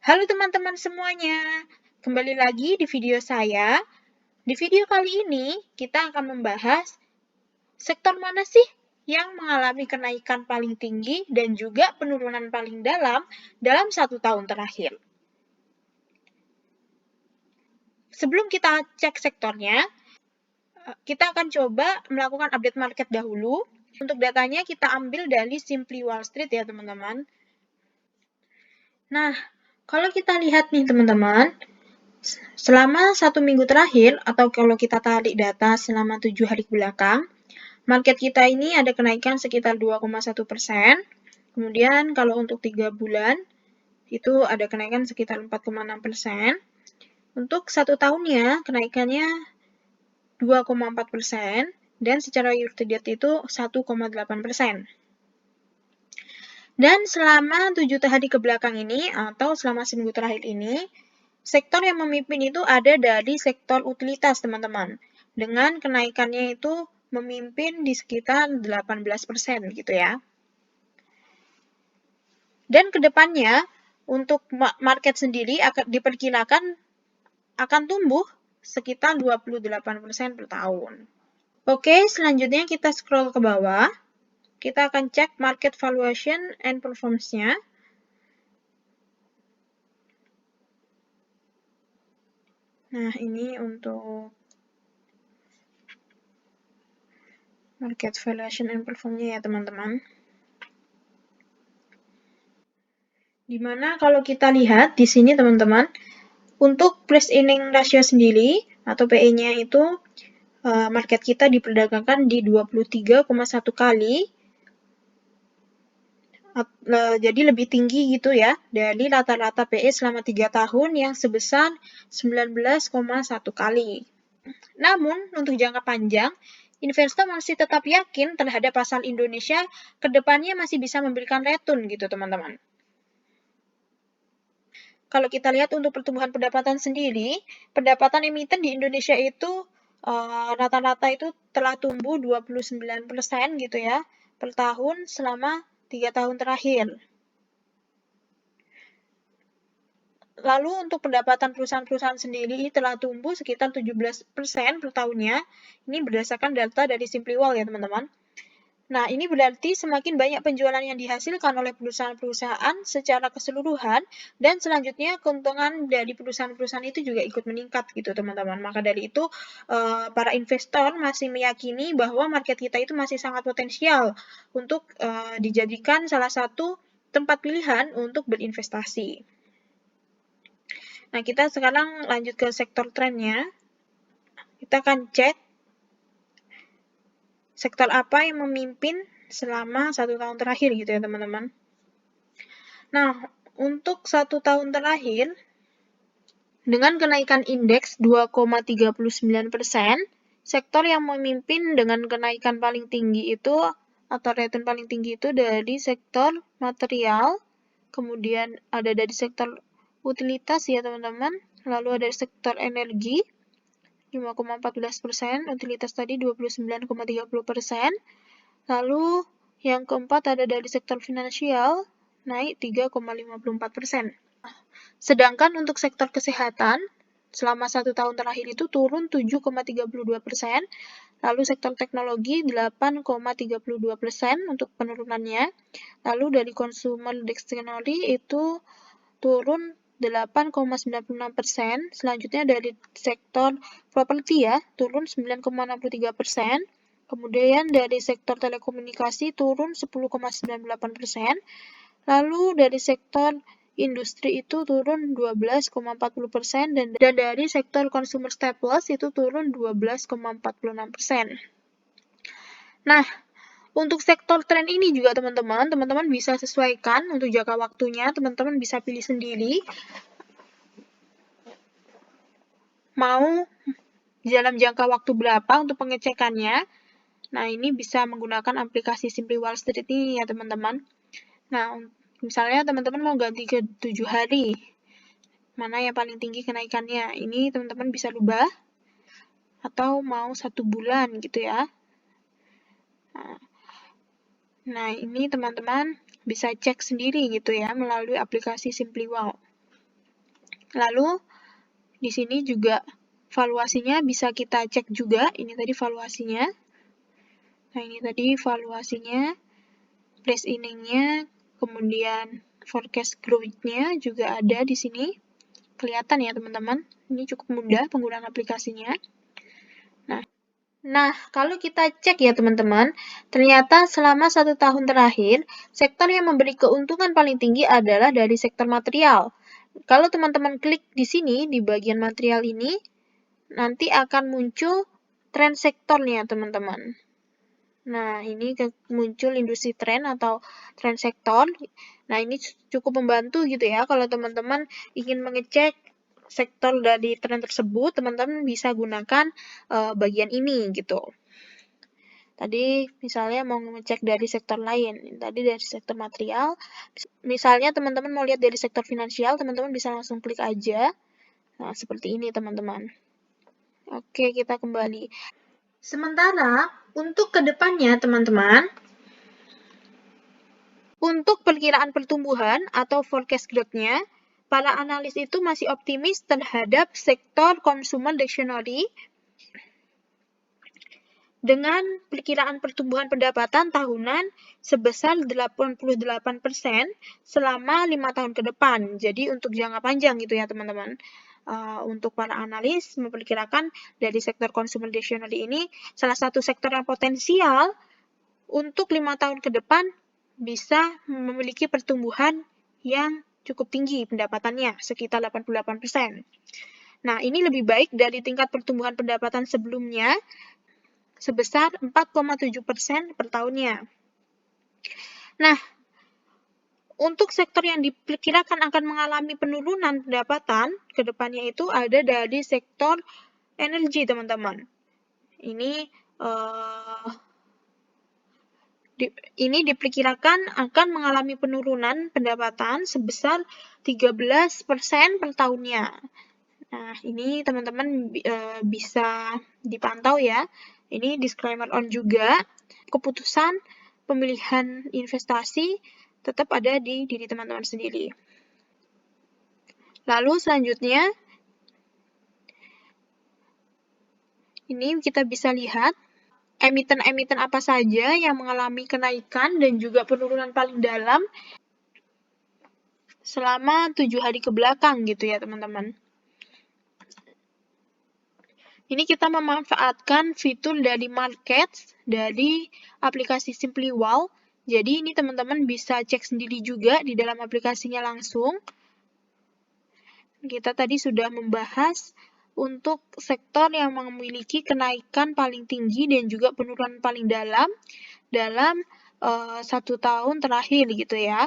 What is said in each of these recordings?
Halo teman-teman semuanya, kembali lagi di video saya. Di video kali ini, kita akan membahas sektor mana sih yang mengalami kenaikan paling tinggi dan juga penurunan paling dalam 1 tahun terakhir. Sebelum kita cek sektornya, kita akan coba melakukan update market dahulu. Untuk datanya kita ambil dari Simply Wall Street ya teman-teman. Nah, kalau kita lihat nih teman-teman, selama 1 minggu terakhir, atau kalau kita tarik data selama 7 hari belakang, market kita ini ada kenaikan sekitar 2,1%. Kemudian kalau untuk 3 bulan, itu ada kenaikan sekitar 4,6%. Untuk 1 tahunnya, kenaikannya 2,4%. Dan secara year to date itu 1,8%. Dan selama 7 hari ke belakang ini, atau selama seminggu terakhir ini, sektor yang memimpin itu ada dari sektor utilitas, teman-teman. Dengan kenaikannya itu memimpin di sekitar 18% gitu ya. Dan kedepannya, untuk market sendiri diperkirakan akan tumbuh sekitar 28% per tahun. Oke, selanjutnya kita scroll ke bawah. Kita akan cek market valuation and performance-nya. Nah, ini untuk market valuation and performance-nya ya, teman-teman. Dimana kalau kita lihat di sini, teman-teman, untuk price earning ratio sendiri, atau PE-nya itu, market kita diperdagangkan di 23,1 kali. Jadi lebih tinggi gitu ya, dari rata-rata PE selama 3 tahun yang sebesar 19,1 kali. Namun, untuk jangka panjang, investor masih tetap yakin terhadap pasar Indonesia ke depannya masih bisa memberikan return gitu, teman-teman. Kalau kita lihat untuk pertumbuhan pendapatan sendiri, pendapatan emiten di Indonesia itu rata-rata itu telah tumbuh 29% gitu ya, per tahun selama 3 tahun terakhir. Lalu untuk pendapatan perusahaan-perusahaan sendiri telah tumbuh sekitar 17% per tahunnya. Ini berdasarkan data dari Simplywall ya teman-teman. Nah, ini berarti semakin banyak penjualan yang dihasilkan oleh perusahaan-perusahaan secara keseluruhan, dan selanjutnya keuntungan dari perusahaan-perusahaan itu juga ikut meningkat gitu teman-teman. Maka dari itu, para investor masih meyakini bahwa market kita itu masih sangat potensial untuk dijadikan salah satu tempat pilihan untuk berinvestasi. Nah, kita sekarang lanjut ke sektor trennya. Kita akan cek sektor apa yang memimpin selama 1 tahun terakhir gitu ya teman-teman. Nah, untuk 1 tahun terakhir, dengan kenaikan indeks 2,39%, sektor yang memimpin dengan kenaikan paling tinggi itu, atau return paling tinggi itu dari sektor material, kemudian ada dari sektor utilitas ya teman-teman, lalu ada sektor energi, 5,14%, utilitas tadi 29,30%, lalu yang keempat ada dari sektor finansial, naik 3,54%. Sedangkan untuk sektor kesehatan, selama 1 tahun terakhir itu turun 7,32%, lalu sektor teknologi 8,32% untuk penurunannya, lalu dari consumer discretionary itu turun 8,96%, selanjutnya dari sektor properti ya, turun 9,63%, kemudian dari sektor telekomunikasi turun 10,98%, lalu dari sektor industri itu turun 12,40%, dan dari sektor consumer staples itu turun 12,46%. Nah, untuk sektor tren ini juga teman-teman bisa sesuaikan untuk jangka waktunya, teman-teman bisa pilih sendiri mau dalam jangka waktu berapa untuk pengecekannya. Nah, ini bisa menggunakan aplikasi Simply Wall Street ini ya teman-teman. Nah, misalnya teman-teman mau ganti ke 7 hari, mana yang paling tinggi kenaikannya, ini teman-teman bisa rubah, atau mau 1 bulan gitu ya. Nah, ini teman-teman bisa cek sendiri gitu ya melalui aplikasi Simply Wall. Lalu di sini juga valuasinya bisa kita cek juga. Ini tadi valuasinya. Nah, ini tadi valuasinya, price earning-nya, kemudian forecast growth-nya juga ada di sini. Kelihatan ya, teman-teman. Ini cukup mudah penggunaan aplikasinya. Nah, kalau kita cek ya teman-teman, ternyata selama 1 tahun terakhir, sektor yang memberi keuntungan paling tinggi adalah dari sektor material. Kalau teman-teman klik di sini, di bagian material ini, nanti akan muncul tren sektornya teman-teman. Nah, ini muncul industri tren atau tren sektor. Nah, ini cukup membantu gitu ya, kalau teman-teman ingin mengecek sektor dari tren tersebut, teman-teman bisa gunakan bagian ini gitu. Tadi misalnya mau ngecek dari sektor lain, tadi dari sektor material. Misalnya teman-teman mau lihat dari sektor finansial, teman-teman bisa langsung klik aja. Nah, seperti ini teman-teman. Oke, kita kembali. Sementara untuk kedepannya teman-teman, untuk perkiraan pertumbuhan atau forecast growth-nya, para analis itu masih optimis terhadap sektor consumer discretionary dengan perkiraan pertumbuhan pendapatan tahunan sebesar 88% selama 5 tahun ke depan. Jadi untuk jangka panjang gitu ya teman-teman. Untuk para analis memperkirakan dari sektor consumer discretionary ini salah satu sektor yang potensial untuk 5 tahun ke depan bisa memiliki pertumbuhan yang cukup tinggi pendapatannya, sekitar 88%. Nah, ini lebih baik dari tingkat pertumbuhan pendapatan sebelumnya, sebesar 4,7% per tahunnya. Nah, untuk sektor yang diperkirakan akan mengalami penurunan pendapatan ke depannya itu ada dari sektor energi, teman-teman. Ini diperkirakan akan mengalami penurunan pendapatan sebesar 13% per tahunnya. Nah, ini teman-teman bisa dipantau ya. Ini disclaimer on juga. Keputusan pemilihan investasi tetap ada di diri teman-teman sendiri. Lalu selanjutnya, ini kita bisa lihat emiten-emiten apa saja yang mengalami kenaikan dan juga penurunan paling dalam selama 7 hari ke belakang gitu ya teman-teman. Ini kita memanfaatkan fitur dari Markets dari aplikasi SimplyWall. Jadi ini teman-teman bisa cek sendiri juga di dalam aplikasinya langsung. Kita tadi sudah membahas untuk sektor yang memiliki kenaikan paling tinggi dan juga penurunan paling dalam 1 tahun terakhir gitu ya.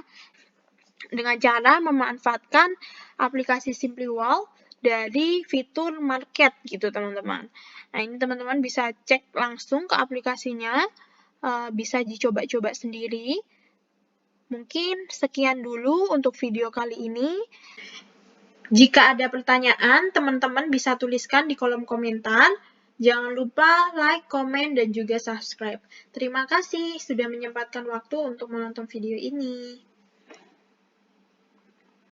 Dengan cara memanfaatkan aplikasi SimplyWall dari fitur market gitu teman-teman. Nah, ini teman-teman bisa cek langsung ke aplikasinya, bisa dicoba-coba sendiri. Mungkin sekian dulu untuk video kali ini. Jika ada pertanyaan, teman-teman bisa tuliskan di kolom komentar. Jangan lupa like, komen, dan juga subscribe. Terima kasih sudah menyempatkan waktu untuk menonton video ini.